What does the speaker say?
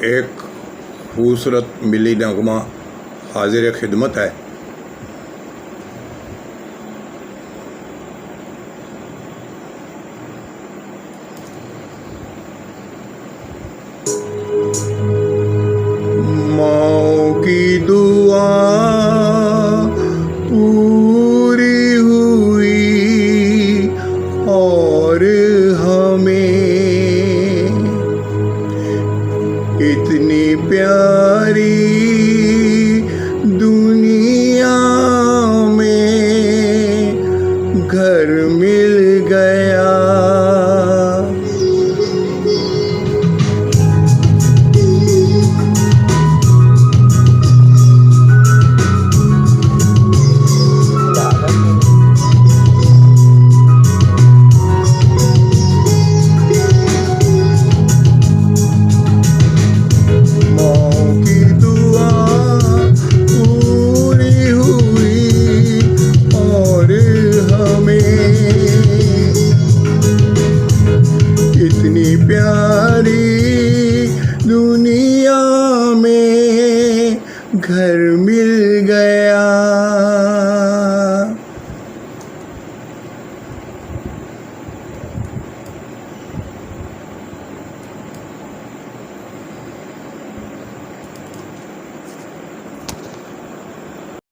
एक खूबसूरत मिली नगमा हाजिर खिदमत है। माँ की दुआ पूरी हुई और हमें इतनी प्यारी दुनिया में घर मिल गया। प्यारी दुनिया में घर